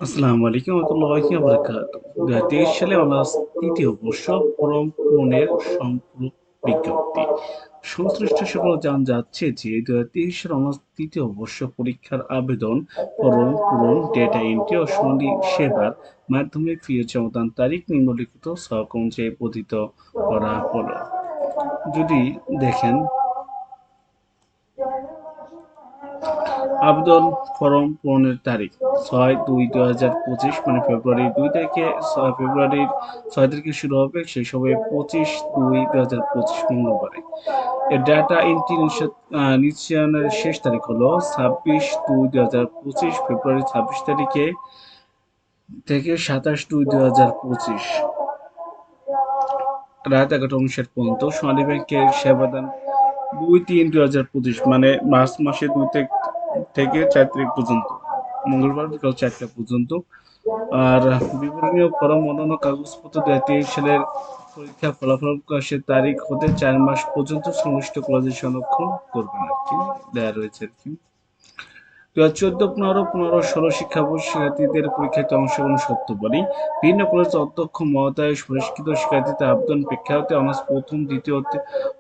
আসসালামু আলাইকুম ওয়া বারাকাতুহু। ২০২৩ সালে অনার্স তৃতীয় বর্ষ ফরম পূরণের সম্পূরক বিজ্ঞপ্তি। সংশ্লিষ্ট সকল জানা যাচ্ছে যে ২০২৩ সালে অনার্স তৃতীয় বর্ষ পরীক্ষার আবেদন ফরম পূরণ, ডেটা এন্ট্রি ও শুনানি সেবার মাধ্যমে ফি জমাদান তারিখ নিম্নলিখিত ছক অনুযায়ী বর্ধিত করা হলো। যদি দেখেন আবেদন ফরম পূরণের তারিখ ৬/২/২০২৫ মানে ফেব্রুয়ারির ৬ তারিখে শুরু হবে, শেষ হবে ২৫/২/২০২৫ মঙ্গলবারে। এর ডাটা এন্ট্রি নিশ্চয়নের শেষ তারিখ হলো ২৬/২/২০২৫ ফেব্রুয়ারি ২৬ তারিখে থেকে ২৭/২/২০২৫ রাত ১১টা ৫৯ পর্যন্ত। সোনালী ব্যাংকের সেবাদান ২/৩/২০২৫ মানে মার্চ মাসে ২ থেকে ৪ তারিখ পর্যন্ত, মঙ্গলবার বিকাল ৪টা পর্যন্ত। আর বিবরণী ও ফরম অন্যান্য কাগজপত্র ২০২৩ সালের পরীক্ষার ফলাফল প্রকাশের তারিখ হতে ৪ মাস পর্যন্ত সংশ্লিষ্ট কলেজে সংরক্ষণ করবেন আর কি, দেয়া রয়েছে আর কি। ২০১৪-১৫, ১৫-১৬ শিক্ষাবর্ষের শিক্ষার্থীদের পরীক্ষাতে অংশগ্রহণের শর্তাবলী। বিভিন্ন কলেজের অধ্যক্ষ মহোদয় সুনিশ্চিত শিক্ষার্থীদের আবেদন প্রেক্ষাপটে অনার্স প্রথম, দ্বিতীয়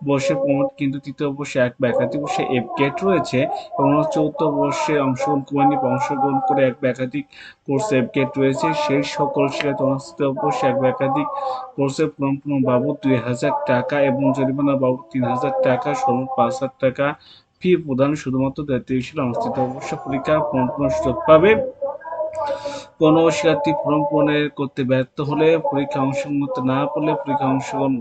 বর্ষে প্রমোট কিন্তু তৃতীয় বর্ষে এক বা একাধিক বর্ষে এফ গ্রেড রয়েছে এবং অনার্স চতুর্থ বর্ষে অংশগ্রহণ করেনি বা অংশগ্রহণ করে এক বা একাধিক কোর্সে এফ গ্রেড রয়েছে সেই সকল শিক্ষার্থী অনার্স তৃতীয় বর্ষে এক বা একাধিক কোর্সে ফর্ম পূরণ বাবদ ২,০০০ টাকা এবং জরিমানা বাবদ ৩,০০০ টাকা, সর্বমোট ৫,০০০ টাকা ফি প্রদান শুধুমাত্র ২০২৩ সালে অনুষ্ঠিত অবশ্য পরীক্ষা ফর্ম পূরণের সুযোগ পাবে। কোনো শিক্ষার্থী ফর্ম পূরণের করতে ব্যর্থ হলে, পরীক্ষায় অংশগ্রহণ করতে না পারলে, পরীক্ষায় অংশগ্রহণ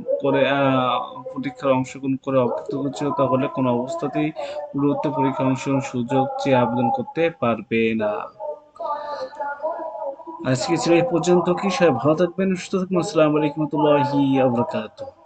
করে অকৃতকার্য হলে কোনো অবস্থাতেই পূর্ববর্তী পরীক্ষায় অংশগ্রহণের সুযোগ চেয়ে আবেদন করতে পারবে না। আজকে ছিল এই পর্যন্ত। সবাই ভালো থাকবেন, সুস্থ থাকবেন। আসসালামু আলাইকুম ওয়া রাহমাতুল্লাহি ওয়া বারাকাতুহু।